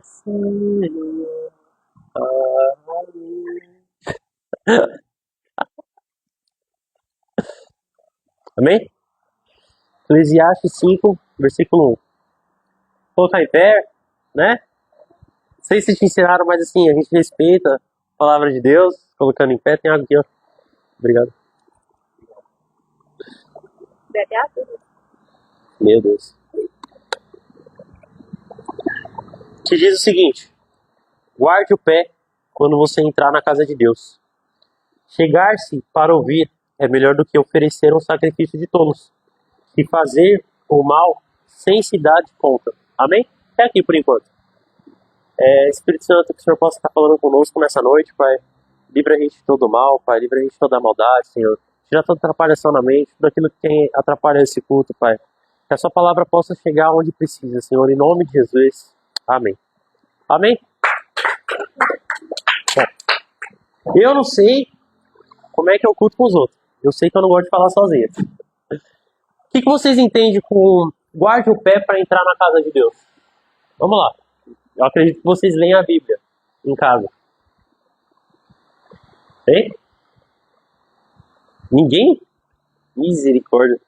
Senhor. Amém? Eclesiastes 5, versículo 1. Vou colocar em pé, né? Não sei se te ensinaram, mas assim, a gente respeita a palavra de Deus. Colocando em pé, tem água aqui, ó. Obrigado. Meu Deus. Te diz o seguinte: guarde o pé quando você entrar na casa de Deus. Chegar-se para ouvir é melhor do que oferecer um sacrifício de tolos. E fazer o mal sem se dar de conta. Amém? Até aqui por enquanto. Espírito Santo, que o Senhor possa estar falando conosco nessa noite, Pai. Livra a gente de todo mal, Pai. Livra a gente de toda a maldade, Senhor. Tira toda atrapalhação na mente, tudo aquilo que tem atrapalha esse culto, Pai. Que a sua palavra possa chegar onde precisa, Senhor. Em nome de Jesus. Amém. Amém? Eu não sei como é que eu culto com os outros. Eu sei que eu não gosto de falar sozinho. O que vocês entendem com guarde o pé para entrar na casa de Deus? Vamos lá. Eu acredito que vocês leem a Bíblia em casa. Hein? Ninguém? Misericórdia.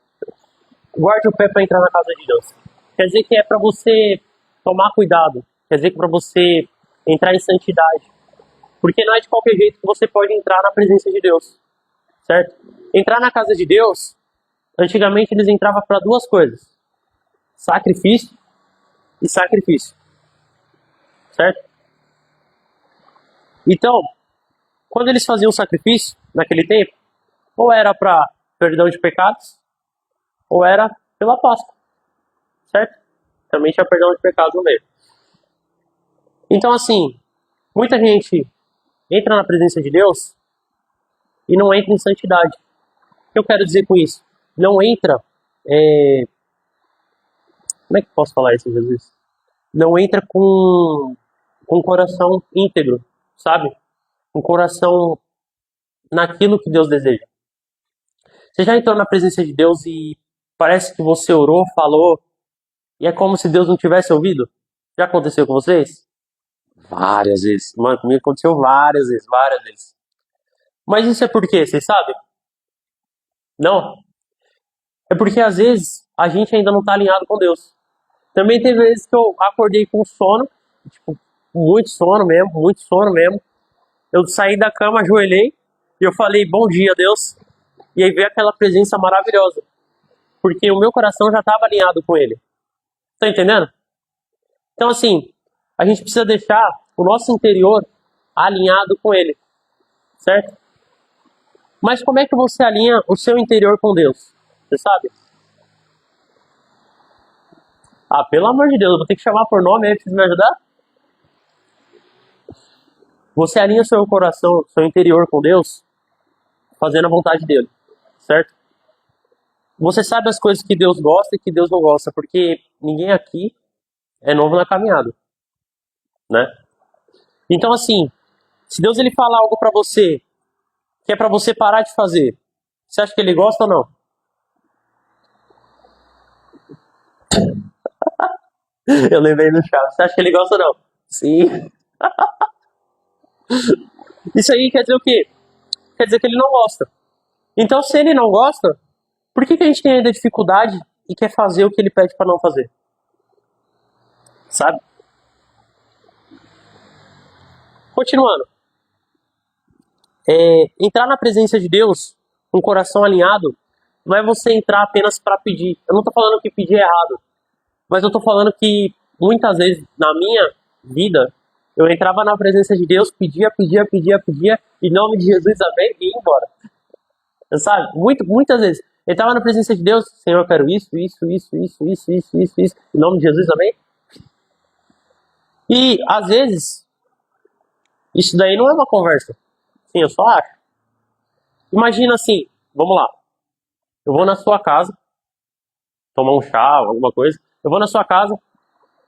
Guarde o pé para entrar na casa de Deus. Quer dizer que é para você tomar cuidado. Quer dizer que é para você entrar em santidade. Porque não é de qualquer jeito que você pode entrar na presença de Deus. Certo? Entrar na casa de Deus, antigamente eles entravam para duas coisas: sacrifício e sacrifício. Certo? Então, quando eles faziam sacrifício, naquele tempo, ou era para perdão de pecados, ou era pela Páscoa. Certo? Também tinha perdão de pecados no meio. Então, assim, muita gente entra na presença de Deus e não entra em santidade. O que eu quero dizer com isso? Não entra... Como é que eu posso falar isso, Jesus? Não entra com um coração íntegro, sabe? Um coração naquilo que Deus deseja. Você já entrou na presença de Deus e parece que você orou, falou, e é como se Deus não tivesse ouvido? Já aconteceu com vocês? Várias vezes. Mano, comigo aconteceu várias vezes. Mas isso é por quê? Vocês sabem? Não? É porque às vezes a gente ainda não está alinhado com Deus. Também teve vezes que eu acordei com sono, tipo, muito sono mesmo. Eu saí da cama, ajoelhei e eu falei, bom dia, Deus. E aí veio aquela presença maravilhosa. Porque o meu coração já estava alinhado com Ele. Tá entendendo? Então, assim, a gente precisa deixar o nosso interior alinhado com Ele. Certo? Mas como é que você alinha o seu interior com Deus? Você sabe? Ah, pelo amor de Deus, eu vou ter que chamar por nome aí pra vocês me ajudar? Você alinha seu coração, seu interior com Deus, fazendo a vontade dele, certo? Você sabe as coisas que Deus gosta e que Deus não gosta, porque ninguém aqui é novo na caminhada, né? Então, assim, se Deus ele falar algo pra você, que é pra você parar de fazer, você acha que ele gosta ou não? Eu lembrei no chave. Você acha que ele gosta ou não? Sim. Isso aí quer dizer o quê? Quer dizer que ele não gosta. Então, se ele não gosta, por que a gente tem ainda dificuldade e quer fazer o que ele pede para não fazer? Sabe? Continuando. Entrar na presença de Deus com o coração alinhado não é você entrar apenas para pedir. Eu não estou falando que pedir é errado, mas eu estou falando que muitas vezes na minha vida eu entrava na presença de Deus, pedia, em nome de Jesus, amém, e ia embora. Sabe? Muitas vezes. Eu estava na presença de Deus, Senhor, eu quero isso, em nome de Jesus, amém? E, às vezes, isso daí não é uma conversa. Sim, eu só acho. Imagina assim, vamos lá. Eu vou na sua casa, tomar um chá, alguma coisa. Eu vou na sua casa,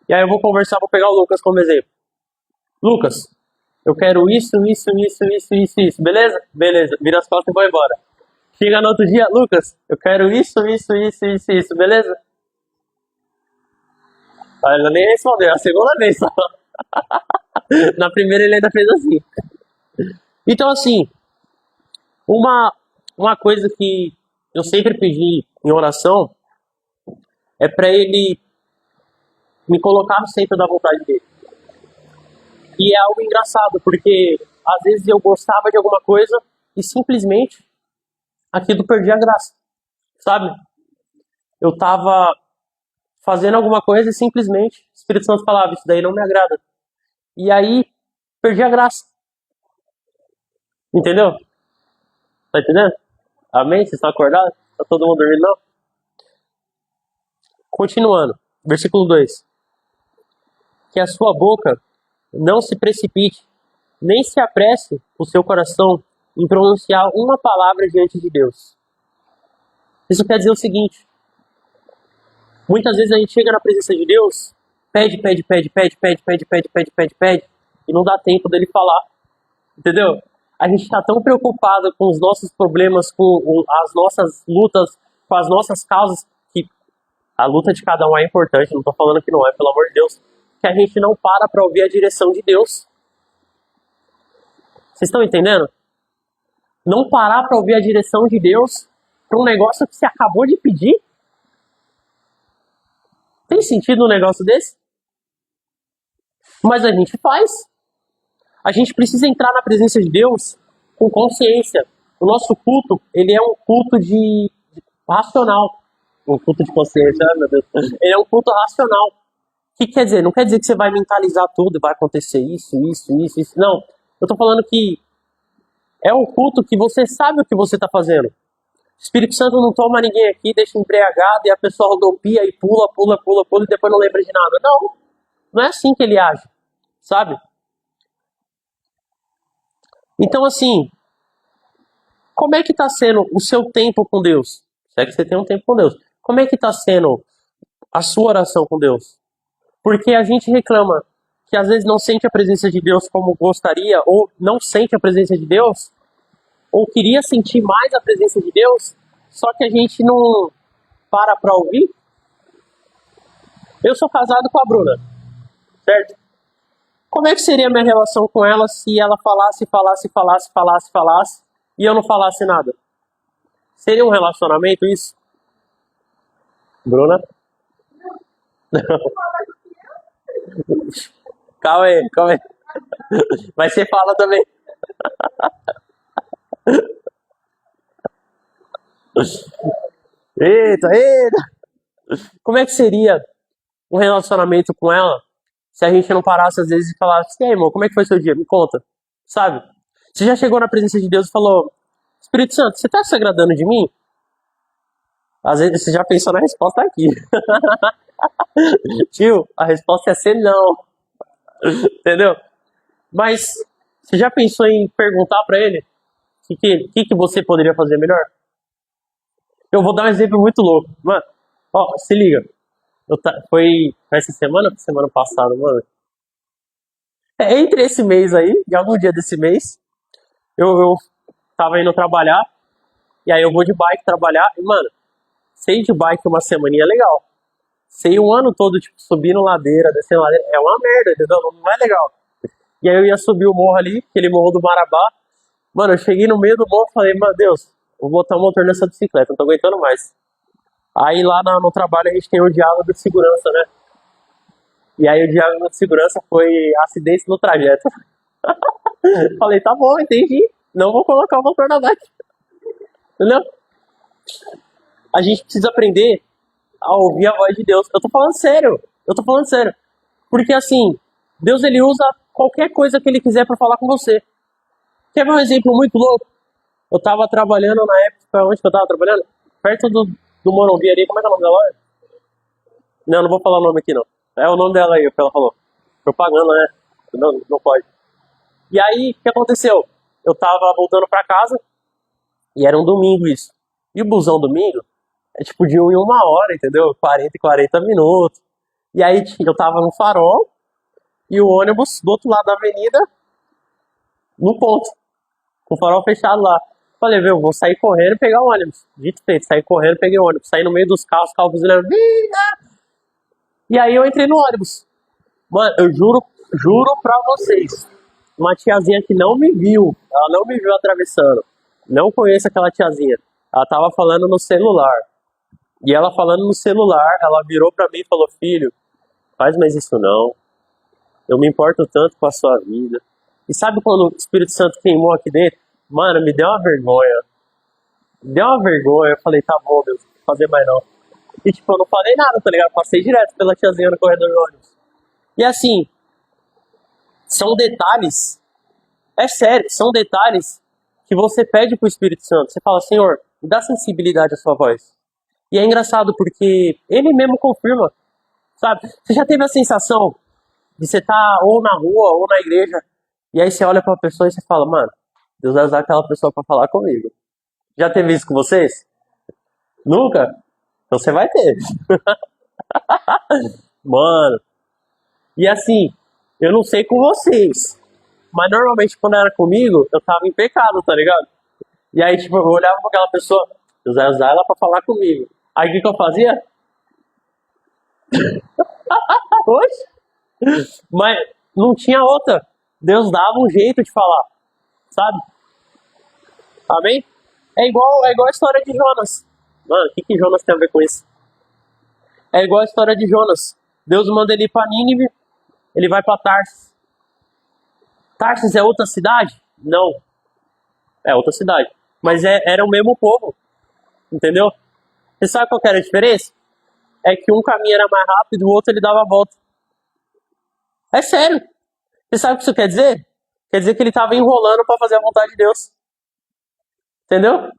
e aí eu vou conversar, vou pegar o Lucas como exemplo. Lucas, eu quero isso, beleza? Beleza, vira as costas e vou embora. Chega no outro dia, Lucas, eu quero isso, beleza? Aí ela nem respondeu, a segunda vez só. Na primeira ele ainda fez assim. Então, assim, uma, uma coisa que eu sempre pedi em oração é pra ele me colocar no centro da vontade dele. E é algo engraçado, porque às vezes eu gostava de alguma coisa e simplesmente aquilo perdia a graça, sabe? Eu tava fazendo alguma coisa e simplesmente o Espírito Santo falava, isso daí não me agrada. E aí perdi a graça, entendeu? Tá entendendo? Amém? Vocês estão acordados? Tá todo mundo dormindo, não? Continuando, versículo 2: que a sua boca não se precipite, nem se apresse o seu coração em pronunciar uma palavra diante de Deus. Isso quer dizer o seguinte: muitas vezes a gente chega na presença de Deus, pede, pede, pede, pede, pede, pede, pede, pede, pede, pede, e não dá tempo dele falar, entendeu? A gente está tão preocupado com os nossos problemas, com as nossas lutas, com as nossas causas, que a luta de cada um é importante, não estou falando que não é, pelo amor de Deus, que a gente não para ouvir a direção de Deus. Vocês estão entendendo? Não parar para ouvir a direção de Deus para um negócio que você acabou de pedir? Tem sentido um negócio desse? Mas a gente faz. A gente precisa entrar na presença de Deus com consciência. O nosso culto, ele é um culto de racional. Um culto de consciência, ai meu Deus. Ele é um culto racional. O que quer dizer? Não quer dizer que você vai mentalizar tudo e vai acontecer isso, isso, isso, isso. Não. Eu tô falando que é um culto que você sabe o que você está fazendo. O Espírito Santo não toma ninguém aqui, deixa embriagado e a pessoa rodopia e pula, pula, pula, pula e depois não lembra de nada. Não. Não é assim que ele age. Sabe? Então, assim, como é que está sendo o seu tempo com Deus? Se é que você tem um tempo com Deus. Como é que está sendo a sua oração com Deus? Porque a gente reclama que às vezes não sente a presença de Deus como gostaria, ou não sente a presença de Deus, ou queria sentir mais a presença de Deus, só que a gente não para ouvir. Eu sou casado com a Bruna, certo? Como é que seria a minha relação com ela se ela falasse, falasse, falasse, falasse, falasse, e eu não falasse nada? Seria um relacionamento isso? Bruna? Calma aí, calma aí. Mas você fala também. Eita, eita. Como é que seria um relacionamento com ela se a gente não parasse às vezes e falasse, e aí, irmão, como é que foi seu dia? Me conta. Sabe? Você já chegou na presença de Deus e falou, Espírito Santo, você tá se agradando de mim? Às vezes você já pensou na resposta aqui. Tio, a resposta é ser não. Entendeu? Mas você já pensou em perguntar pra ele o que você poderia fazer melhor? Eu vou dar um exemplo muito louco. Mano, ó, se liga. Foi essa semana ou semana passada, mano? Entre esse mês aí, e algum dia desse mês, eu tava indo trabalhar, e aí eu vou de bike trabalhar, e, mano, sei de bike uma semaninha é legal. Sei um ano todo, tipo, subindo ladeira, descendo ladeira, é uma merda, entendeu? Não é legal. E aí eu ia subir o morro ali, aquele morro do Marabá. Mano, eu cheguei no meio do morro e falei, meu Deus, vou botar o motor nessa bicicleta, não tô aguentando mais. Aí lá no trabalho a gente tem o diálogo de segurança, né? E aí o diálogo de segurança foi acidente no trajeto. Falei, tá bom, entendi. Não vou colocar o motor na bike. Entendeu? A gente precisa aprender a ouvir a voz de Deus. Eu tô falando sério. Eu tô falando sério. Porque assim, Deus ele usa qualquer coisa que ele quiser pra falar com você. Quer ver um exemplo muito louco? Eu tava trabalhando na época, onde que eu tava trabalhando? Perto do Morumbi ali, como é que é o nome da loja? Não vou falar o nome aqui não. É o nome dela aí, o que ela falou. Propaganda, né? Não pode. E aí, o que aconteceu? Eu tava voltando pra casa, e era um domingo isso. E o busão domingo é tipo de 1 em 1 hora, entendeu? 40 e 40 minutos. E aí eu tava no farol, e o ônibus do outro lado da avenida, no ponto, com o farol fechado lá. Falei, viu, vou sair correndo e pegar o ônibus. Dito feito, saí correndo, peguei o ônibus. Saí no meio dos carros buzinando. E aí eu entrei no ônibus. Mano, eu juro Juro pra vocês. Uma tiazinha que não me viu. Ela não me viu atravessando. Não conheço aquela tiazinha. Ela tava falando no celular. E ela falando no celular, ela virou pra mim e falou: Filho, faz mais isso não. Eu me importo tanto com a sua vida. E sabe quando o Espírito Santo queimou aqui dentro? Mano, me deu uma vergonha. Me deu uma vergonha. Eu falei: Tá bom, Deus, não vou fazer mais não. E tipo, eu não falei nada, tá ligado? Passei direto pela tiazinha no corredor do ônibus. E assim, são detalhes. É sério, são detalhes que você pede pro Espírito Santo. Você fala: Senhor, me dá sensibilidade à sua voz. E é engraçado porque ele mesmo confirma, sabe? Você já teve a sensação de você estar ou na rua ou na igreja, e aí você olha pra uma pessoa e você fala: Mano, Deus vai usar aquela pessoa pra falar comigo. Já teve isso com vocês? Nunca? Então você vai ter. Mano, e assim, eu não sei com vocês, mas normalmente quando era comigo, eu tava em pecado, tá ligado? E aí, tipo, eu olhava pra aquela pessoa: Deus vai usar ela pra falar comigo. Aí o que que eu fazia? Oxe, mas não tinha outra. Deus dava um jeito de falar, sabe? Amém? É igual a história de Jonas. Mano, o que que Jonas tem a ver com isso? É igual a história de Jonas. Deus manda ele ir pra Nínive, ele vai pra Tarsis. Tarsis é outra cidade? Não, é outra cidade. Mas era o mesmo povo, entendeu? Você sabe qual que era a diferença? É que um caminho era mais rápido, o outro ele dava a volta. É sério. Você sabe o que isso quer dizer? Quer dizer que ele tava enrolando pra fazer a vontade de Deus. Entendeu?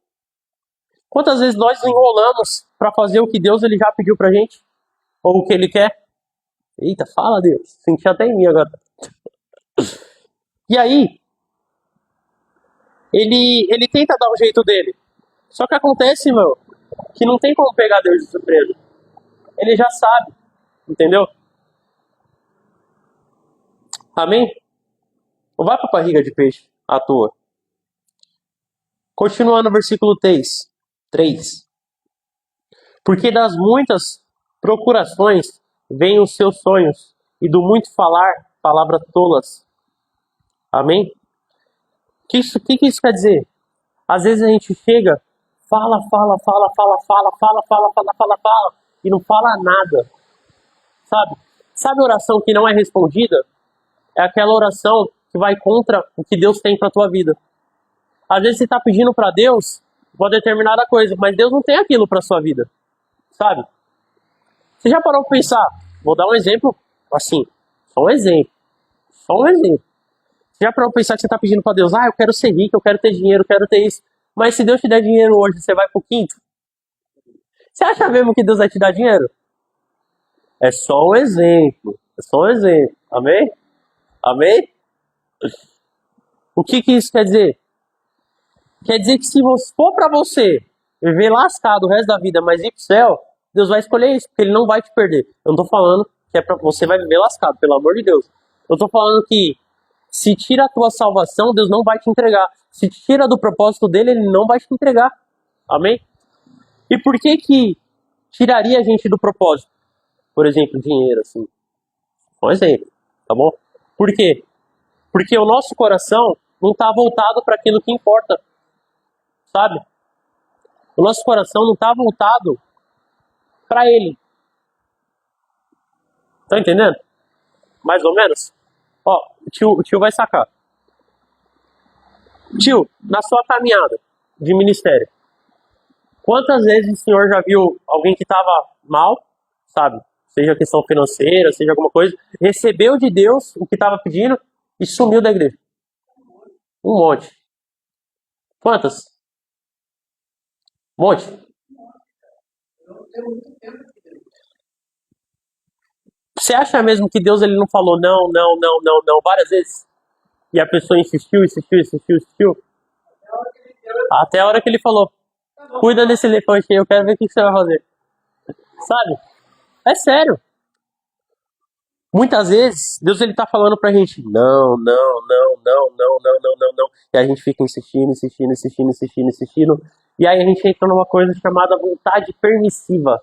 Quantas vezes nós enrolamos pra fazer o que Deus ele já pediu pra gente? Ou o que ele quer? Eita, fala Deus. Senti até em mim agora. E aí, ele tenta dar o jeito dele. Só que acontece, meu, que não tem como pegar Deus de surpresa. Ele já sabe, entendeu? Amém? Não vai pra barriga de peixe à toa. Continuando no versículo 3. 3. Porque das muitas procurações vêm os seus sonhos, e do muito falar, palavras tolas. Amém? Que isso quer dizer? Às vezes a gente chega, fala, e não fala nada, sabe? Sabe a oração que não é respondida? É aquela oração que vai contra o que Deus tem para tua vida. Às vezes você está pedindo para Deus uma determinada coisa, mas Deus não tem aquilo para sua vida, sabe? Você já parou para pensar? Vou dar um exemplo, assim, só um exemplo, só um exemplo. Você já parou para pensar que você está pedindo para Deus: eu quero ser rico, eu quero ter dinheiro, eu quero ter isso. Mas se Deus te der dinheiro hoje, você vai pro quinto? Você acha mesmo que Deus vai te dar dinheiro? É só um exemplo. É só um exemplo. Amém? Amém? O que que isso quer dizer? Quer dizer que se for para você viver lascado o resto da vida, mas ir pro céu, Deus vai escolher isso, porque ele não vai te perder. Eu não tô falando que é para você vai viver lascado, pelo amor de Deus. Eu tô falando que se tira a tua salvação, Deus não vai te entregar. Se tira do propósito dele, ele não vai te entregar. Amém? E por que que tiraria a gente do propósito? Por exemplo, dinheiro, assim. Um exemplo, tá bom? Por quê? Porque o nosso coração não está voltado para aquilo que importa, sabe? O nosso coração não está voltado para ele. Tá entendendo? Mais ou menos? Ó, o tio vai sacar. Tio, na sua caminhada de ministério, quantas vezes o senhor já viu alguém que estava mal, sabe? Seja questão financeira, seja alguma coisa, recebeu de Deus o que estava pedindo e sumiu da igreja? Um monte. Quantas? Um monte. Você acha mesmo que Deus ele não falou não, não, não, não, não várias vezes? E a pessoa insistiu, insistiu, insistiu, insistiu? Até a hora que ele falou: Cuida desse elefante aí, eu quero ver o que você vai fazer. Sabe? É sério. Muitas vezes, Deus ele tá falando pra gente: Não, não, não, não, não, não, não, não, não. E a gente fica insistindo, insistindo, insistindo, insistindo, insistindo. E aí a gente entra numa coisa chamada vontade permissiva.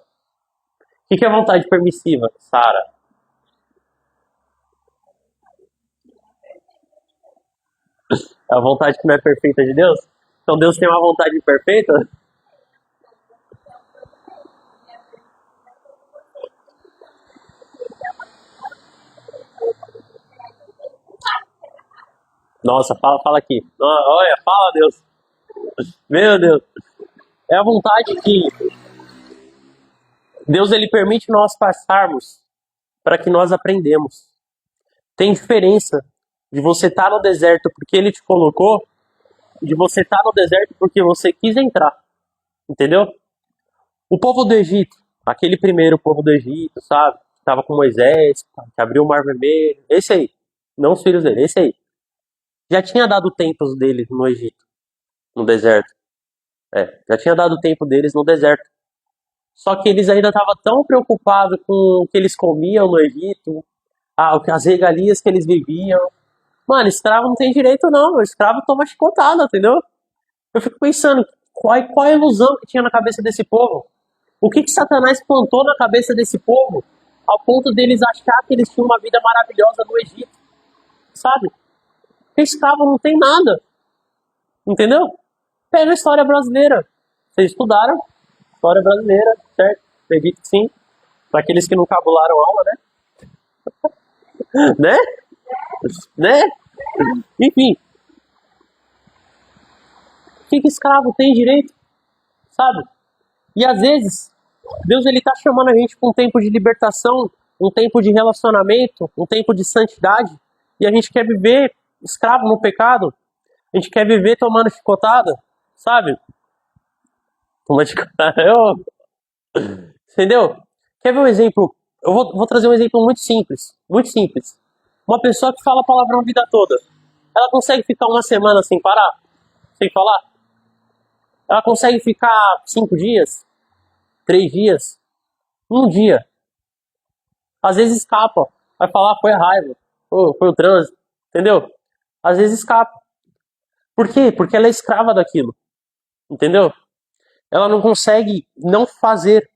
O que é vontade permissiva, Sara? A vontade que não é perfeita de Deus? Então Deus tem uma vontade perfeita? Nossa, fala, fala aqui. Olha, fala Deus. Meu Deus. É a vontade que Deus ele permite nós passarmos para que nós aprendemos. Tem diferença de você estar no deserto porque ele te colocou, e de você estar no deserto porque você quis entrar. Entendeu? O povo do Egito, aquele primeiro povo do Egito, sabe? Que estava com Moisés, que abriu o Mar Vermelho. Esse aí. Não os filhos dele, esse aí. Já tinha dado tempos deles no Egito, no deserto. É, já tinha dado o tempo deles no deserto. Só que eles ainda estavam tão preocupados com o que eles comiam no Egito, as regalias que eles viviam. Mano, escravo não tem direito não, escravo toma chicotada, entendeu? Eu fico pensando, qual a ilusão que tinha na cabeça desse povo? O que Satanás plantou na cabeça desse povo ao ponto deles achar que eles tinham uma vida maravilhosa no Egito, sabe? Porque escravo não tem nada, entendeu? Pega a história brasileira. Vocês estudaram história brasileira, certo? Acredito que sim. Para aqueles que não cabularam aula, né? Né? Né? Enfim, o que escravo tem direito, sabe? E às vezes, Deus ele tá chamando a gente para um tempo de libertação, um tempo de relacionamento, um tempo de santidade, e a gente quer viver escravo no pecado, a gente quer viver tomando chicotada, sabe? Tomando chicotada, entendeu? Quer ver um exemplo? Eu vou trazer um exemplo muito simples, muito simples. Uma pessoa que fala palavrão a vida toda, ela consegue ficar uma semana sem parar, sem falar? Ela consegue ficar 5 dias, 3 dias, um dia. Às vezes escapa. Vai falar, foi a raiva, foi o trânsito, entendeu? Às vezes escapa. Por quê? Porque ela é escrava daquilo, entendeu? Ela não consegue não fazer.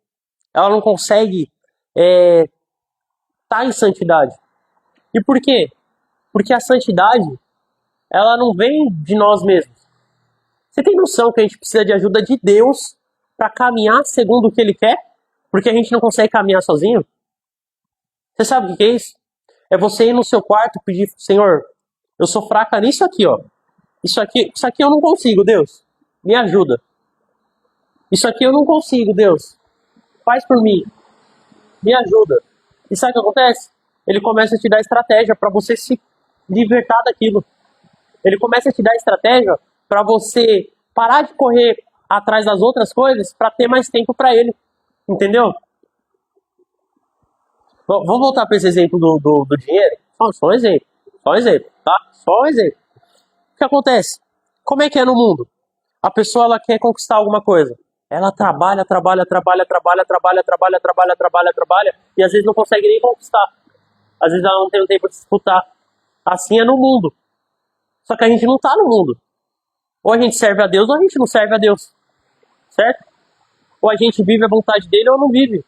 Ela não consegue estar em santidade. E por quê? Porque a santidade, ela não vem de nós mesmos. Você tem noção que a gente precisa de ajuda de Deus para caminhar segundo o que Ele quer? Porque a gente não consegue caminhar sozinho? Você sabe o que é isso? É você ir no seu quarto e pedir, Senhor, eu sou fraca nisso aqui, ó. Isso aqui eu não consigo, Deus. Me ajuda. Isso aqui eu não consigo, Deus. Faz por mim. Me ajuda. E sabe o que acontece? Ele começa a te dar estratégia para você se libertar daquilo. Ele começa a te dar estratégia para você parar de correr atrás das outras coisas para ter mais tempo para ele. Entendeu? Vamos voltar para esse exemplo do dinheiro? Só um exemplo. Só um exemplo, tá? Só um exemplo. O que acontece? Como é que é no mundo? A pessoa ela quer conquistar alguma coisa. Ela trabalha, trabalha, trabalha, trabalha, trabalha, trabalha, trabalha, trabalha, trabalha, e às vezes não consegue nem conquistar. Às vezes ela não tem o tempo de disputar. Assim é no mundo. Só que a gente não tá no mundo. Ou a gente serve a Deus ou a gente não serve a Deus. Certo? Ou a gente vive a vontade dele ou não vive.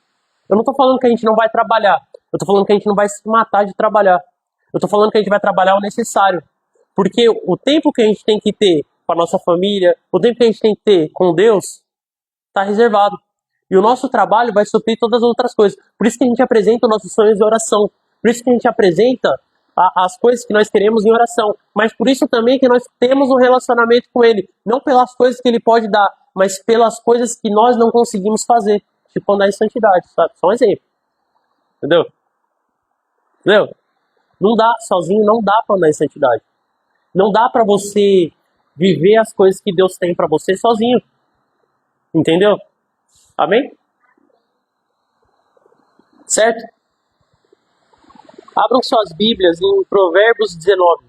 Eu não tô falando que a gente não vai trabalhar. Eu tô falando que a gente não vai se matar de trabalhar. Eu tô falando que a gente vai trabalhar o necessário. Porque o tempo que a gente tem que ter com a nossa família, o tempo que a gente tem que ter com Deus, está reservado. E o nosso trabalho vai suprir todas as outras coisas. Por isso que a gente apresenta os nossos sonhos em oração. Por isso que a gente apresenta as coisas que nós queremos em oração. Mas por isso também que nós temos um relacionamento com Ele. Não pelas coisas que Ele pode dar, mas pelas coisas que nós não conseguimos fazer. Tipo andar em santidade, sabe? Só um exemplo. Entendeu? Entendeu? Não dá, sozinho não dá para andar em santidade. Não dá para você viver as coisas que Deus tem para você sozinho. Entendeu? Amém? Certo? Abram suas Bíblias em Provérbios 19.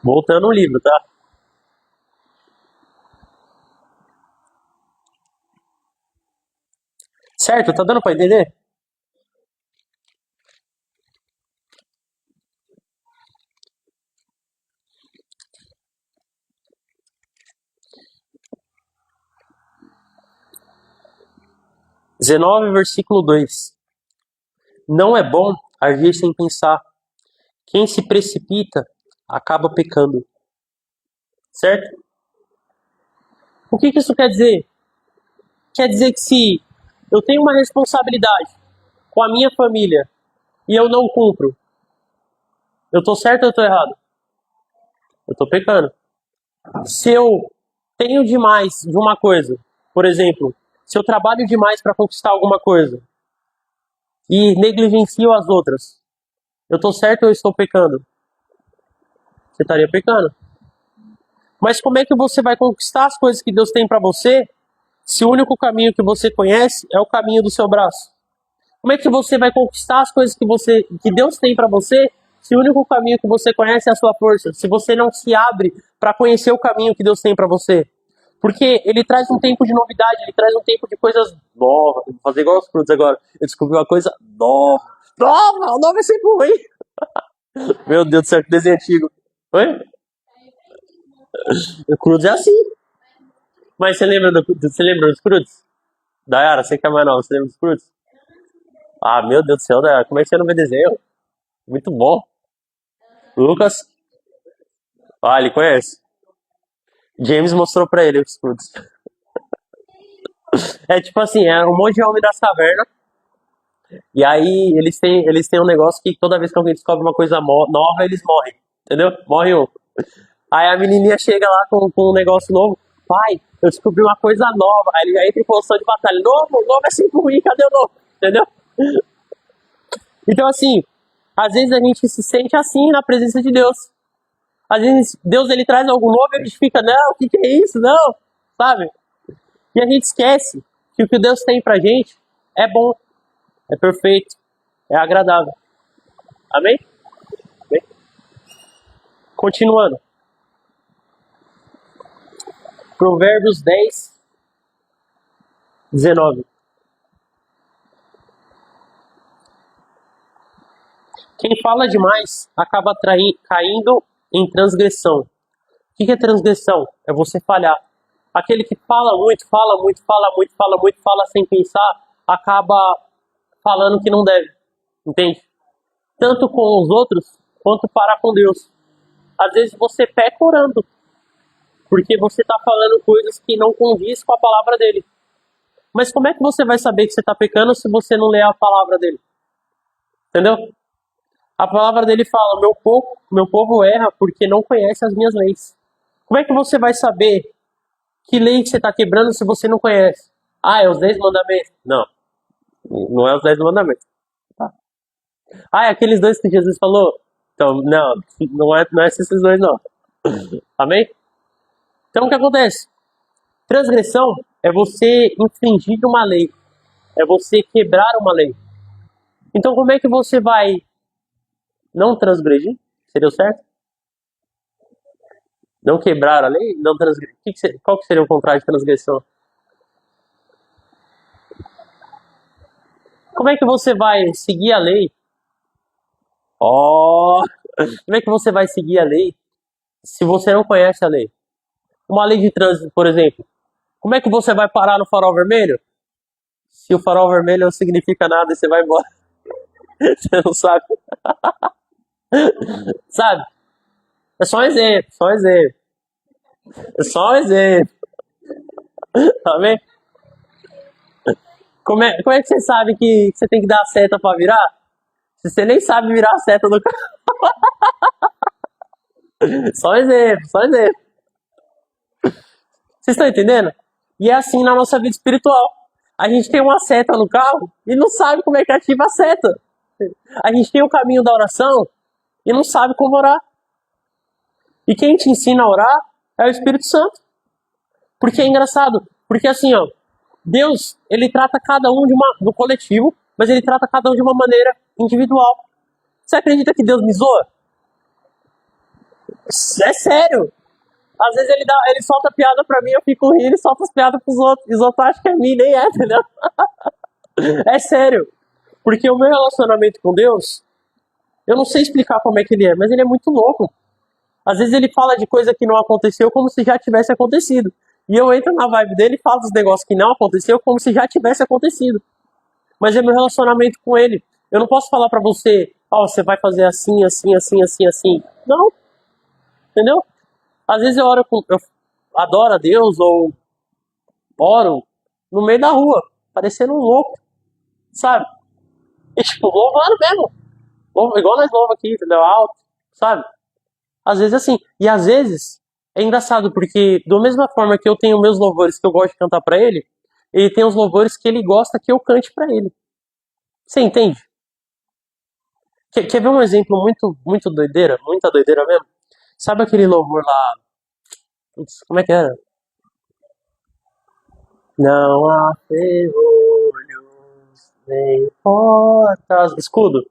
Voltando no livro, tá? Certo? Tá dando para entender? 19, versículo 2. Não é bom agir sem pensar. Quem se precipita acaba pecando, certo? O que que isso quer dizer? Quer dizer que se eu tenho uma responsabilidade com a minha família e eu não cumpro, eu tô certo ou eu tô errado? Eu tô pecando. Se eu tenho demais de uma coisa, por exemplo, se eu trabalho demais para conquistar alguma coisa e negligencio as outras, eu tô certo ou eu estou pecando? Você estaria pecando. Mas como é que você vai conquistar as coisas que Deus tem para você se o único caminho que você conhece é o caminho do seu braço? Como é que você vai conquistar as coisas que Deus tem para você se o único caminho que você conhece é a sua força? Se você não se abre para conhecer o caminho que Deus tem para você? Porque ele traz um tempo de novidade, ele traz um tempo de coisas novas. Vou fazer igual os frutos agora. Eu descobri uma coisa nova. Nova! O nome é sempre ruim. Meu Deus do céu, que desenho antigo. Oi? O Cruz é assim. Mas você lembra dos Cruz? Dayara, você que é mais nova, você lembra dos Cruz? Ah, meu Deus do céu, Dayara, como é que você não vê desenho? Muito bom. Lucas? Ah, ele conhece. James mostrou pra ele os Cruz. É tipo assim, é um monte de homem das cavernas. E aí eles têm um negócio que toda vez que alguém descobre uma coisa nova, eles morrem. Entendeu? Morre um. Aí a menininha chega lá com um negócio novo. Pai, eu descobri uma coisa nova. Aí ele entra em posição de batalha. Novo é sempre ruim, cadê o novo? Entendeu? Então, assim, às vezes a gente se sente assim na presença de Deus. Às vezes Deus ele traz algo novo e a gente fica, não, o que é isso? Não, sabe? E a gente esquece que o que Deus tem pra gente é bom, é perfeito, é agradável. Amém? Amém? Continuando. Provérbios 10, 19. Quem fala demais acaba caindo em transgressão. O que é transgressão? É você falhar. Aquele que fala muito, fala muito, fala muito, fala muito, fala sem pensar, acaba falando que não deve. Entende? Tanto com os outros, quanto para com Deus. Às vezes você peca orando, porque você está falando coisas que não condiz com a palavra dele. Mas como é que você vai saber que você está pecando se você não lê a palavra dele? Entendeu? A palavra dele fala, meu povo erra porque não conhece as minhas leis. Como é que você vai saber que lei que você está quebrando se você não conhece? Ah, é os 10 mandamentos. Não, não é os 10 mandamentos. Tá? Ah, é aqueles dois que Jesus falou? Então, não é esses dois não. Amém? Então o que acontece? Transgressão é você infringir uma lei. É você quebrar uma lei. Então como é que você vai não transgredir? Seria o certo? Não quebrar a lei? Não transgredir. Qual que seria o contrário de transgressão? Como é que você vai seguir a lei? Oh! Como é que você vai seguir a lei se você não conhece a lei? Uma lei de trânsito, por exemplo. Como é que você vai parar no farol vermelho? Se o farol vermelho não significa nada e você vai embora. Você não sabe. Sabe? É só um exemplo, só um exemplo. É só um exemplo. Amém? Como é que você sabe que você tem que dar a seta pra virar? Se você nem sabe virar a seta do carro. Só um exemplo, só um exemplo. Vocês estão entendendo? E é assim na nossa vida espiritual. A gente tem uma seta no carro e não sabe como é que ativa a seta. A gente tem o caminho da oração e não sabe como orar. E quem te ensina a orar é o Espírito Santo. Porque é engraçado. Porque assim, ó, Deus, ele trata cada um do coletivo, mas ele trata cada um de uma maneira individual. Você acredita que Deus me zoa? É sério. Às vezes ele solta piada pra mim, eu fico rindo e solta as piadas pros outros. E os outros acham que é mim, nem é, entendeu? É sério. Porque o meu relacionamento com Deus, eu não sei explicar como é que ele é, mas ele é muito louco. Às vezes ele fala de coisa que não aconteceu como se já tivesse acontecido. E eu entro na vibe dele e falo dos negócios que não aconteceu como se já tivesse acontecido. Mas é meu relacionamento com ele. Eu não posso falar pra você, ó, você vai fazer assim, assim, assim, assim, assim. Não. entendeu? Às vezes eu adoro a Deus ou oro no meio da rua, parecendo um louco, sabe? E tipo, louvando mesmo, igual nós louvamos aqui, entendeu? Alto, sabe? Às vezes assim, e às vezes é engraçado porque da mesma forma que eu tenho meus louvores que eu gosto de cantar pra ele tem os louvores que ele gosta que eu cante pra ele. Você entende? Quer ver um exemplo muito doideira, muita doideira mesmo? Sabe aquele louvor lá? Putz, como é que era? Não há ferrolhos, nem portas. Escudo.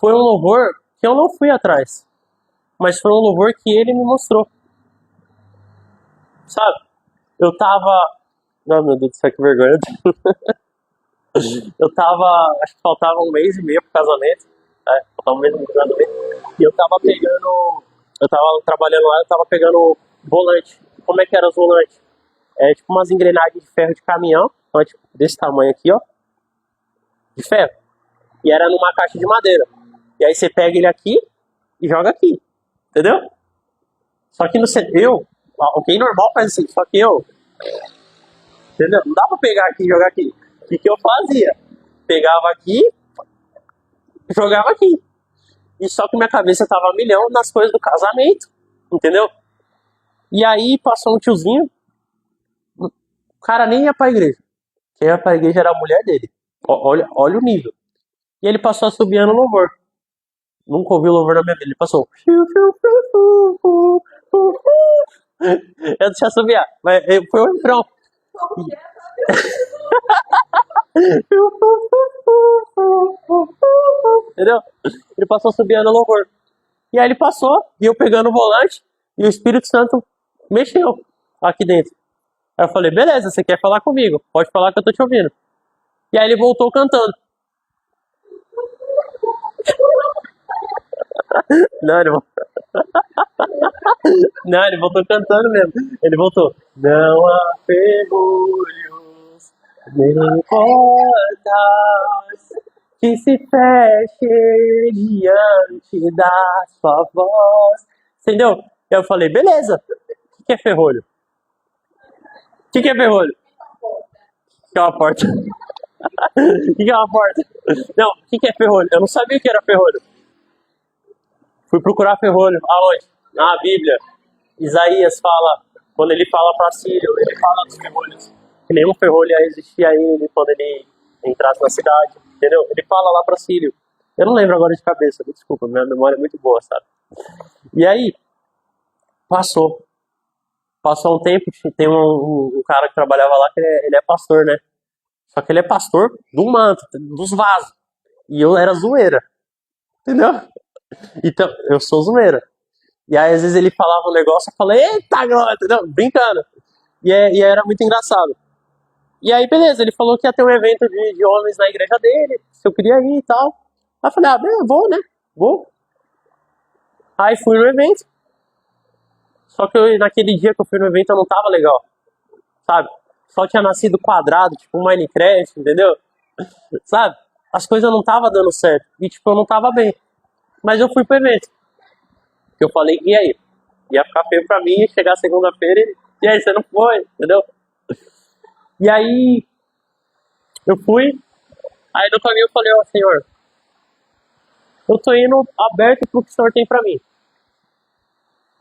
Foi um louvor que eu não fui atrás, mas foi um louvor que ele me mostrou, sabe? Eu tava. Não, meu Deus do céu, que vergonha. Eu tava. Acho que faltava um mês e meio pro casamento. Faltava um mês e meio pro casamento. E eu tava pegando. Eu tava trabalhando lá, eu tava pegando volante. Como é que era os volantes? É tipo umas engrenagens de ferro de caminhão. Então, é tipo, desse tamanho aqui, ó. De ferro. E era numa caixa de madeira. E aí você pega ele aqui e joga aqui. Entendeu? Só que no eu, alguém normal faz assim, só que eu, entendeu? Não dá pra pegar aqui e jogar aqui. O que eu fazia? Pegava aqui, jogava aqui. E só que minha cabeça tava a milhão nas coisas do casamento, entendeu? E aí passou um tiozinho, o cara nem ia pra igreja. Quem ia pra igreja era a mulher dele. Olha o nível. E ele passou assobiando louvor. Nunca ouvi louvor na minha vida. Ele passou. Eu deixei assobiar, mas foi o refrão. Entendeu? Ele passou assobiando louvor. E aí ele passou, e eu pegando o volante, e o Espírito Santo mexeu aqui dentro. Aí eu falei, beleza, você quer falar comigo? Pode falar que eu tô te ouvindo. E aí ele voltou cantando. Não, ele voltou cantando mesmo. Ele voltou. Não há ferrolhos, nem portas que se feche diante da sua voz. Entendeu? Eu falei, beleza. O que é ferrolho? O que é ferrolho? O que é uma porta? O que é uma porta? Não, o que é ferrolho? Eu não sabia o que era ferrolho. Fui procurar ferrolho. Aonde? Na Bíblia. Isaías fala, quando ele fala para Sírio, ele fala dos ferrolhos. Que nenhum ferrolho ia resistir a ele quando ele entrasse na cidade. Entendeu? Ele fala lá para Sírio. Eu não lembro agora de cabeça, desculpa, minha memória é muito boa, sabe? E aí, passou. Passou um tempo, tem um cara que trabalhava lá que ele é pastor, né? Só que ele é pastor do manto, dos vasos. E eu era zoeira, entendeu? Então, eu sou zoeira. E aí, às vezes, ele falava um negócio, eu falei, eita, glória, entendeu? Brincando. E era muito engraçado. E aí, beleza, ele falou que ia ter um evento de homens na igreja dele, se eu queria ir e tal. Aí eu falei, vou, né? Vou. Aí fui no evento. Só que naquele dia que eu fui no evento eu não tava legal, sabe? Só tinha nascido quadrado, tipo um Minecraft, entendeu? Sabe? As coisas não tava dando certo. E tipo, eu não tava bem. Mas eu fui pro evento. Que eu falei que ia ir. Ia ficar feio pra mim, chegar segunda-feira e aí, você não foi, entendeu? E aí, eu fui. Aí no caminho eu falei, ó, senhor, eu tô indo aberto pro que o senhor tem pra mim.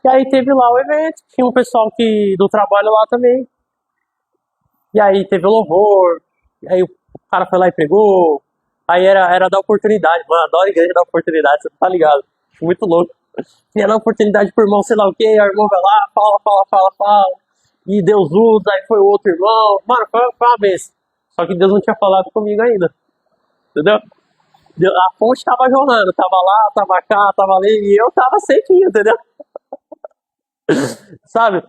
E aí teve lá o evento, tinha um pessoal do trabalho lá também. E aí teve o louvor, e aí o cara foi lá e pregou. Aí era da oportunidade, mano, adoro a igreja da oportunidade, você tá ligado? Muito louco. Tinha dar oportunidade pro irmão, sei lá o que, a irmã vai lá, fala. E Deus usa, aí foi o outro irmão. Mano, foi uma vez. Só que Deus não tinha falado comigo ainda. Entendeu? A fonte tava jorrando, tava lá, tava cá, tava ali, e eu tava sequinho, entendeu? Sabe?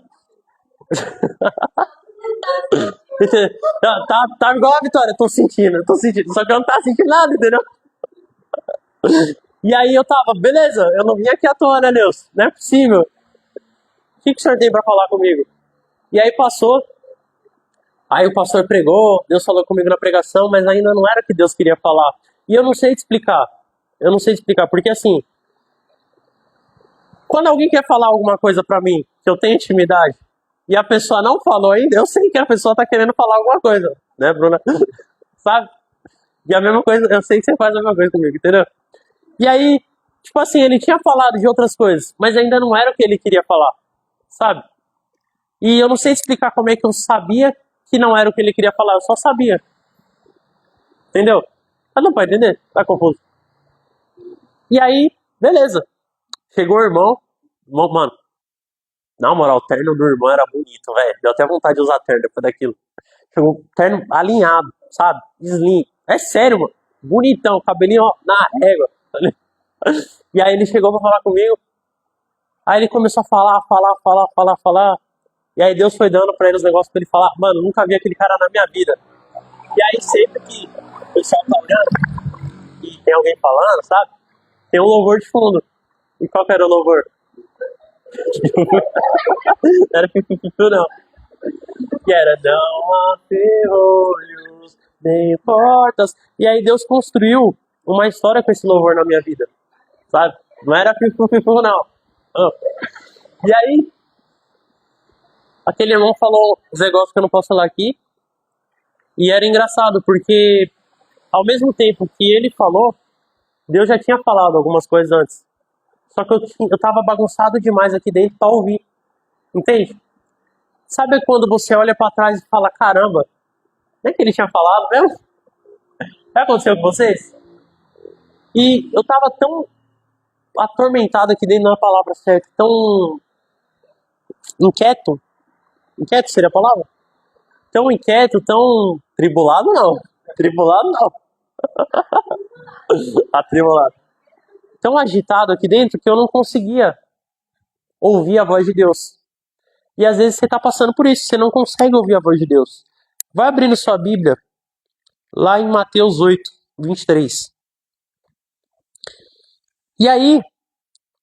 Tá igual a Vitória, tô sentindo. Só que eu não tava sentindo nada, entendeu? E aí eu tava, beleza, eu não vim aqui à toa, né, Deus? Não é possível. O que o senhor tem pra falar comigo? E aí passou, aí o pastor pregou, Deus falou comigo na pregação, mas ainda não era o que Deus queria falar. E eu não sei te explicar. Eu não sei te explicar, porque assim, Quando alguém quer falar alguma coisa pra mim, que eu tenho intimidade, e a pessoa não falou ainda, eu sei que a pessoa tá querendo falar alguma coisa, né, Bruna? Sabe? E a mesma coisa, eu sei que você faz a mesma coisa comigo, entendeu? E aí, tipo assim, ele tinha falado de outras coisas, mas ainda não era o que ele queria falar, sabe? E eu não sei explicar como é que eu sabia que não era o que ele queria falar, eu só sabia, entendeu? Mas não pode entender, tá confuso. E aí, beleza. Chegou o irmão, mano, na moral, o terno do irmão era bonito, velho. Deu até vontade de usar terno depois daquilo. Chegou um terno alinhado, sabe? Slim. É sério, mano. Bonitão, cabelinho ó, na régua. E aí ele chegou pra falar comigo. Aí ele começou a falar. E aí Deus foi dando pra ele os negócios pra ele falar. Mano, nunca vi aquele cara na minha vida. E aí sempre que o pessoal tá olhando e tem alguém falando, sabe? Tem um louvor de fundo. E qual que era o louvor? Não era pipipipu, não. Que era não há ferrolhos, nem portas. E aí Deus construiu uma história com esse louvor na minha vida, sabe? Não era pipipipu, não. Ah. E aí, aquele irmão falou os negócios que eu não posso falar aqui. E era engraçado, porque ao mesmo tempo que ele falou, Deus já tinha falado algumas coisas antes. Só que eu tava bagunçado demais aqui dentro pra ouvir. Entende? Sabe quando você olha pra trás e fala, caramba, nem que ele tinha falado mesmo? Já aconteceu com vocês? E eu tava tão atormentado aqui dentro, não é a palavra certa, tão inquieto. Inquieto seria a palavra? Tão inquieto, tão tribulado não. Tribulado não. Atribulado. Tão agitado aqui dentro que eu não conseguia ouvir a voz de Deus. E às vezes você tá passando por isso, você não consegue ouvir a voz de Deus. Vai abrindo sua Bíblia lá em Mateus 8, 23. E aí,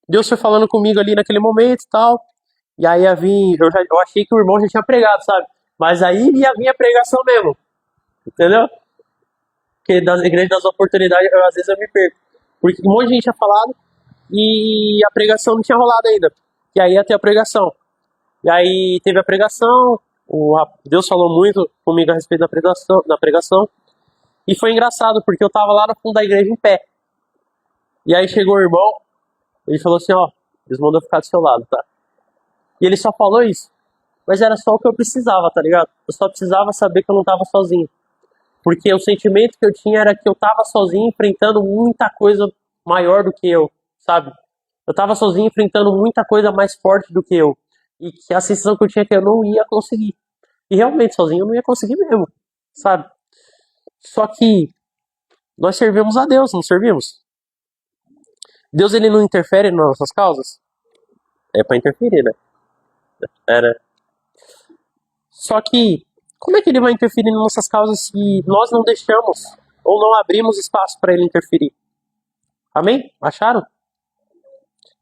Deus foi falando comigo ali naquele momento e tal. E aí eu achei que o irmão já tinha pregado, sabe? Mas aí ia vir a pregação mesmo, entendeu? Porque das igrejas das oportunidades, às vezes eu me perco. Porque um monte de gente tinha falado e a pregação não tinha rolado ainda. E aí ia ter a pregação. E aí teve a pregação, Deus falou muito comigo a respeito da pregação. E foi engraçado, porque eu tava lá no fundo da igreja em pé. E aí chegou o irmão, ele falou assim, ó, Deus mandou ficar do seu lado, tá? E ele só falou isso. Mas era só o que eu precisava, tá ligado? Eu só precisava saber que eu não tava sozinho. Porque o sentimento que eu tinha era que eu tava sozinho enfrentando muita coisa maior do que eu, sabe? Eu tava sozinho enfrentando muita coisa mais forte do que eu. E que a sensação que eu tinha é que eu não ia conseguir. E realmente, sozinho eu não ia conseguir mesmo, sabe? Só que nós servimos a Deus, não servimos? Deus, ele não interfere nas nossas causas? É pra interferir, né? Era. Só que, como é que ele vai interferir nas nossas causas se nós não deixamos ou não abrimos espaço para ele interferir? Amém? Acharam?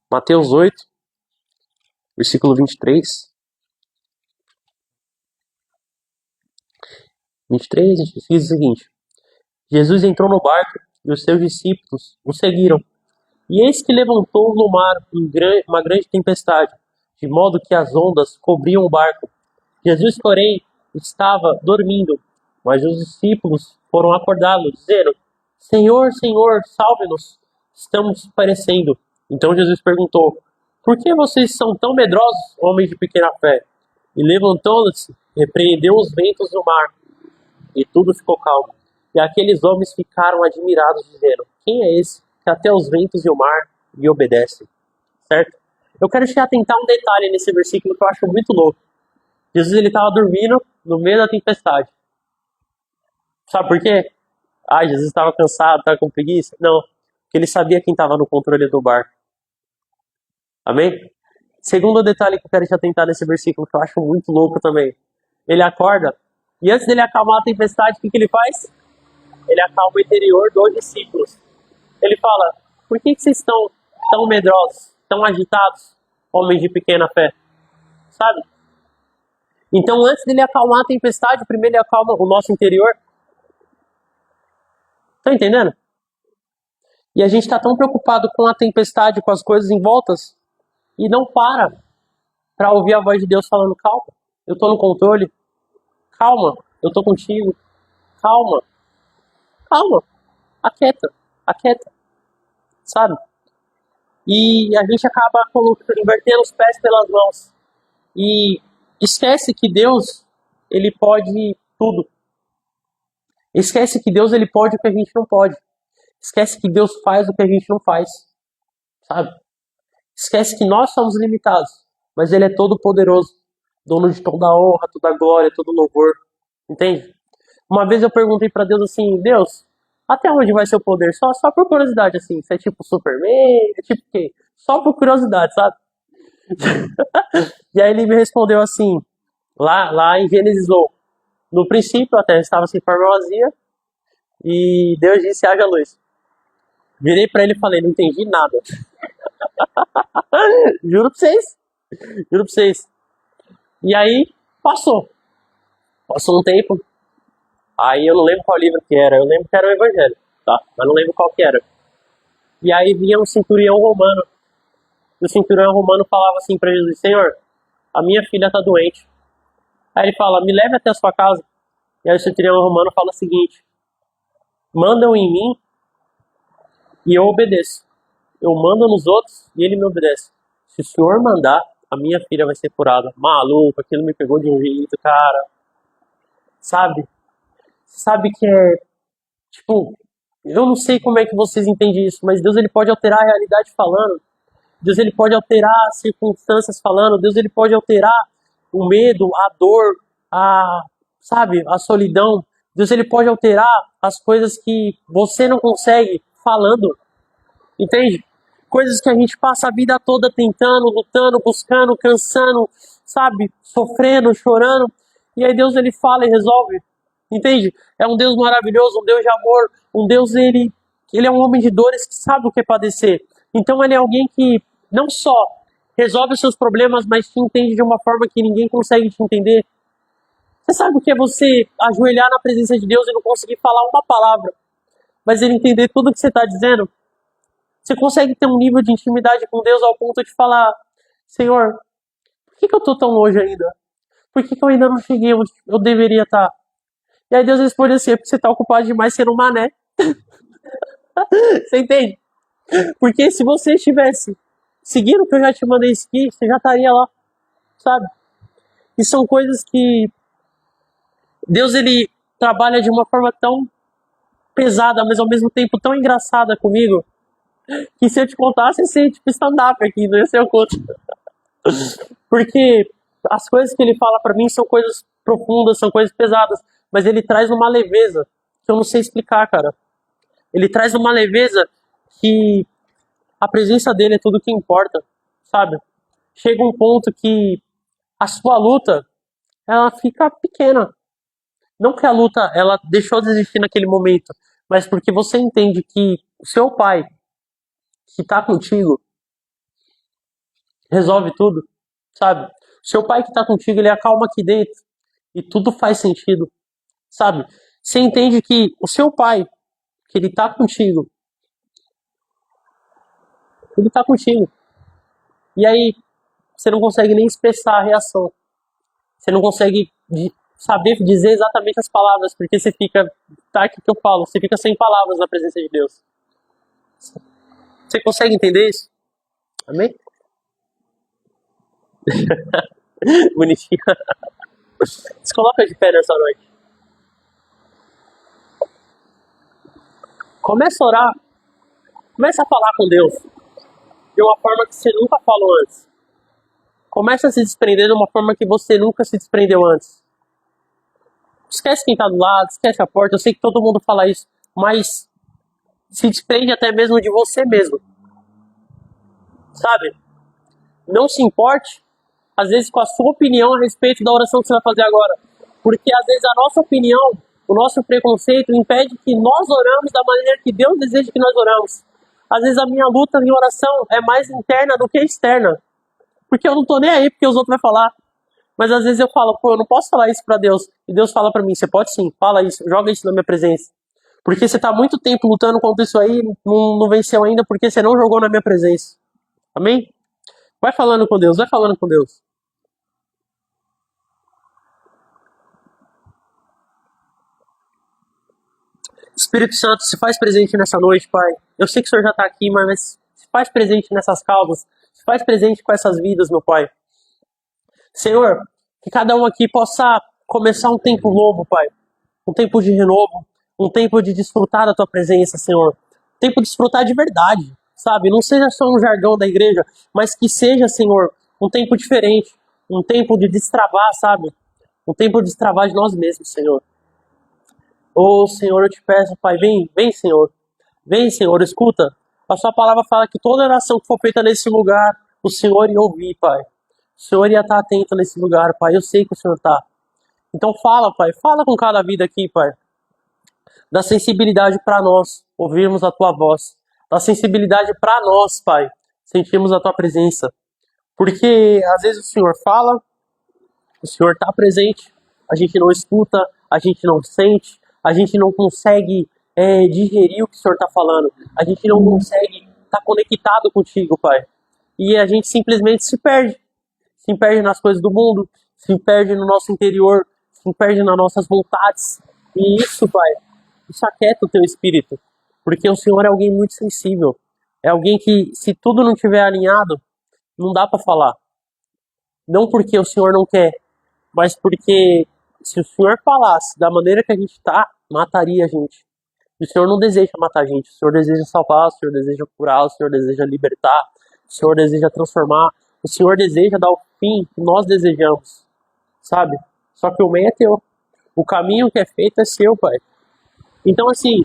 Mateus 8, versículo 23. 23 diz o seguinte: Jesus entrou no barco e os seus discípulos o seguiram. E eis que levantou no mar uma grande tempestade, de modo que as ondas cobriam o barco. Jesus, porém, estava dormindo, mas os discípulos foram acordá-lo, dizendo: Senhor, Senhor, salve-nos, estamos perecendo. Então Jesus perguntou: Por que vocês são tão medrosos, homens de pequena fé? E levantando-se, repreendeu os ventos do mar, e tudo ficou calmo. E aqueles homens ficaram admirados, dizendo: Quem é esse que até os ventos e o mar lhe obedecem? Certo? Eu quero te atentar um detalhe nesse versículo que eu acho muito louco. Jesus, ele estava dormindo no meio da tempestade. Sabe por quê? Ah, Jesus estava cansado, estava com preguiça? Não, porque ele sabia quem estava no controle do barco. Amém? Segundo detalhe que eu quero te atentar nesse versículo, que eu acho muito louco também. Ele acorda, e antes dele acalmar a tempestade, o que ele faz? Ele acalma o interior dos discípulos. Ele fala: Por que vocês estão tão medrosos, tão agitados, homens de pequena fé? Sabe? Então, antes dele acalmar a tempestade, primeiro ele acalma o nosso interior. Tá entendendo? E a gente está tão preocupado com a tempestade, com as coisas em voltas, e não para ouvir a voz de Deus falando, calma, eu tô no controle, calma, eu tô contigo, calma, calma, aquieta, aquieta, sabe? E a gente acaba invertendo os pés pelas mãos e esquece que Deus, ele pode tudo. Esquece que Deus, ele pode o que a gente não pode. Esquece que Deus faz o que a gente não faz, sabe? Esquece que nós somos limitados, mas ele é todo poderoso, dono de toda a honra, toda a glória, todo o louvor, entende? Uma vez eu perguntei pra Deus assim, Deus, até onde vai ser o poder? Só por curiosidade, assim, você é tipo Superman, é tipo o quê? Só por curiosidade, sabe? E aí ele me respondeu assim, lá em Gênesis 1, no princípio a terra estava sem forma vazia, e Deus disse, haja luz. Virei pra ele e falei, não entendi nada. Juro pra vocês, juro pra vocês. E aí, passou um tempo, aí eu não lembro qual livro que era, eu lembro que era o Evangelho, tá? Mas não lembro qual que era. E aí vinha um centurião romano, e o centurião romano falava assim pra Jesus, Senhor, a minha filha tá doente. Aí ele fala, me leve até a sua casa. E aí o centurião romano fala o seguinte, mandam em mim e eu obedeço. Eu mando nos outros e ele me obedece. Se o senhor mandar, a minha filha vai ser curada. Maluco, aquilo me pegou de um jeito, cara. Sabe? Sabe que é, tipo, eu não sei como é que vocês entendem isso, mas Deus ele pode alterar a realidade falando. Deus ele pode alterar as circunstâncias falando. Deus ele pode alterar o medo, a dor, sabe, a solidão. Deus ele pode alterar as coisas que você não consegue falando. Entende? Coisas que a gente passa a vida toda tentando, lutando, buscando, cansando, sabe? Sofrendo, chorando. E aí Deus ele fala e resolve. Entende? É um Deus maravilhoso, um Deus de amor, um Deus ele é um homem de dores que sabe o que é padecer. Então ele é alguém que não só resolve os seus problemas, mas te entende de uma forma que ninguém consegue te entender. Você sabe o que é você ajoelhar na presença de Deus e não conseguir falar uma palavra, mas ele entender tudo o que você está dizendo? Você consegue ter um nível de intimidade com Deus ao ponto de falar, Senhor, por que eu tô tão longe ainda? Por que eu ainda não cheguei onde eu deveria estar? E aí Deus responde assim, é porque você tá ocupado demais sendo um mané. Você entende? Porque se você estivesse seguindo o que eu já te mandei seguir, você já estaria lá, sabe? E são coisas que Deus ele trabalha de uma forma tão pesada, mas ao mesmo tempo tão engraçada comigo, que se eu te contasse, ia ser tipo stand-up aqui, não ia ser o conto. Porque as coisas que ele fala pra mim são coisas profundas, são coisas pesadas, mas ele traz uma leveza que eu não sei explicar, cara. Ele traz uma leveza que a presença dele é tudo que importa, sabe? Chega um ponto que a sua luta, ela fica pequena. Não que a luta, ela deixou de existir naquele momento, mas porque você entende que o seu pai, que tá contigo, resolve tudo, sabe? O seu pai que tá contigo, ele acalma aqui dentro e tudo faz sentido, sabe? Você entende que o seu pai, que ele tá contigo, ele tá contigo. E aí, você não consegue nem expressar a reação. Você não consegue saber dizer exatamente as palavras, porque você fica, tá, o que eu falo? Você fica sem palavras na presença de Deus. Você consegue entender isso? Amém? Bonitinho. Se coloca de pé nessa noite. Começa a orar. Começa a falar com Deus de uma forma que você nunca falou antes. Começa a se desprender de uma forma que você nunca se desprendeu antes. Esquece quem tá do lado, esquece a porta. Eu sei que todo mundo fala isso, mas se desprende até mesmo de você mesmo. Sabe? Não se importe, às vezes, com a sua opinião a respeito da oração que você vai fazer agora. Porque, às vezes, a nossa opinião, o nosso preconceito impede que nós oramos da maneira que Deus deseja que nós oramos. Às vezes, a minha luta em oração é mais interna do que externa. Porque eu não tô nem aí porque os outros vão falar. Mas, às vezes, eu falo, pô, eu não posso falar isso pra Deus. E Deus fala pra mim, você pode sim, fala isso, joga isso na minha presença. Porque você tá muito tempo lutando contra isso aí, não venceu ainda porque você não jogou na minha presença. Amém? Vai falando com Deus, vai falando com Deus. Espírito Santo, se faz presente nessa noite, Pai. Eu sei que o Senhor já está aqui, mas se faz presente nessas causas. Se faz presente com essas vidas, meu Pai. Senhor, que cada um aqui possa começar um tempo novo, Pai. Um tempo de renovo. Um tempo de desfrutar da Tua presença, Senhor. Um tempo de desfrutar de verdade, sabe? Não seja só um jargão da igreja, mas que seja, Senhor, um tempo diferente. Um tempo de destravar, sabe? Um tempo de destravar de nós mesmos, Senhor. Oh, Senhor, eu te peço, Pai, vem, vem, Senhor. Vem, Senhor, escuta. A sua palavra fala que toda oração que for feita nesse lugar, o Senhor ia ouvir, Pai. O Senhor ia estar atento nesse lugar, Pai. Eu sei que o Senhor está. Então fala, Pai. Fala com cada vida aqui, Pai. Dá sensibilidade para nós ouvirmos a Tua voz. Dá sensibilidade para nós, Pai, sentirmos a Tua presença. Porque às vezes o Senhor fala, o Senhor está presente, a gente não escuta, a gente não sente, a gente não consegue digerir o que o Senhor está falando, a gente não consegue estar conectado contigo, Pai. E a gente simplesmente se perde nas coisas do mundo, se perde no nosso interior, se perde nas nossas vontades. E isso, Pai, isso aquieta o teu espírito, porque o Senhor é alguém muito sensível, é alguém que, se tudo não estiver alinhado, não dá para falar. Não porque o Senhor não quer, mas porque se o Senhor falasse da maneira que a gente está, mataria a gente. E o Senhor não deseja matar a gente, o Senhor deseja salvar, o Senhor deseja curar, o Senhor deseja libertar, o Senhor deseja transformar, o Senhor deseja dar o fim que nós desejamos, sabe? Só que o meio é teu. O caminho que é feito é seu, Pai. Então, assim,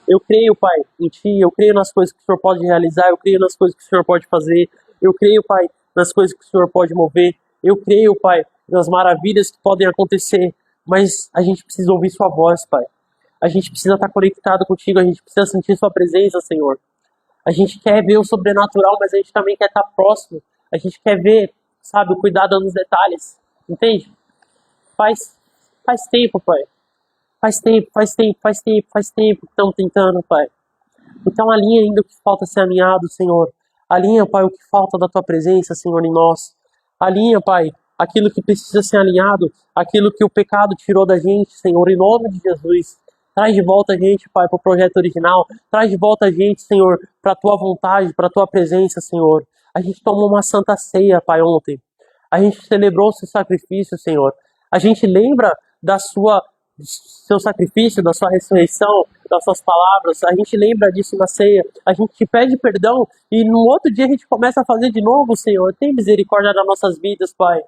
eu creio, Pai, em Ti, eu creio nas coisas que o Senhor pode realizar, eu creio nas coisas que o Senhor pode fazer, eu creio, Pai, nas coisas que o Senhor pode mover, eu creio, Pai, nas maravilhas que podem acontecer, mas a gente precisa ouvir Sua voz, Pai. A gente precisa estar conectado contigo, a gente precisa sentir Sua presença, Senhor. A gente quer ver o sobrenatural, mas a gente também quer estar próximo. A gente quer ver, sabe, o cuidado nos detalhes. Entende? Faz tempo, Pai. Faz tempo que estão tentando, Pai. Então alinha ainda o que falta ser alinhado, Senhor. Alinha, Pai, o que falta da Tua presença, Senhor, em nós. Alinha, Pai, aquilo que precisa ser alinhado, aquilo que o pecado tirou da gente, Senhor, em nome de Jesus. Traz de volta a gente, Pai, para o projeto original. Traz de volta a gente, Senhor, para a Tua vontade, para a Tua presença, Senhor. A gente tomou uma santa ceia, Pai, ontem. A gente celebrou o Seu sacrifício, Senhor. A gente lembra da do Seu sacrifício, da Sua ressurreição, das Suas palavras. A gente lembra disso na ceia. A gente te pede perdão e no outro dia a gente começa a fazer de novo, Senhor. Tem misericórdia das nossas vidas, Pai.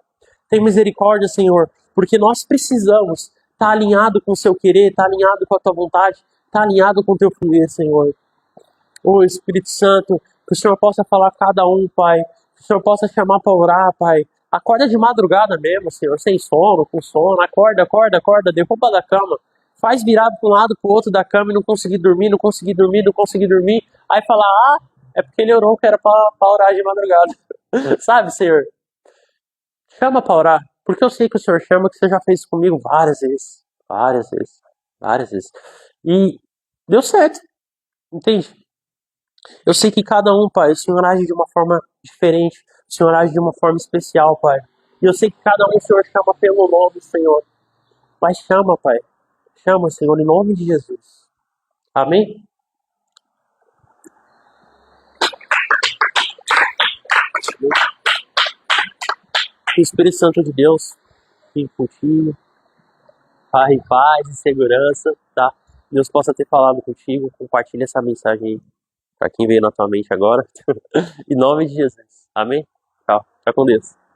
Tem misericórdia, Senhor, porque nós precisamos estar alinhado com o Seu querer, estar alinhado com a Tua vontade, estar alinhado com o Teu fluir, Senhor. Ô Espírito Santo, que o Senhor possa falar a cada um, Pai. Que o Senhor possa chamar para orar, Pai. Acorda de madrugada mesmo, Senhor, sem sono, com sono. Acorda, derruba da cama. Faz virado para um lado, para o outro da cama e não conseguir dormir, não conseguir dormir, não conseguir dormir. Aí fala, é porque ele orou que era para orar de madrugada. Sabe, Senhor? Chama para orar. Porque eu sei que o Senhor chama, que você já fez isso comigo várias vezes. Várias vezes. Várias vezes. E deu certo. Entende? Eu sei que cada um, Pai, o Senhor age de uma forma diferente, o Senhor age de uma forma especial, Pai. E eu sei que cada um o Senhor chama pelo nome, Senhor. Mas chama, Pai. Chama, Senhor, em nome de Jesus. Amém? Que o Espírito Santo de Deus fique contigo, paz e segurança, tá? Deus possa ter falado contigo, compartilha essa mensagem aí para quem veio na tua mente agora. Em nome de Jesus. Amém? Tchau. Fica com Deus.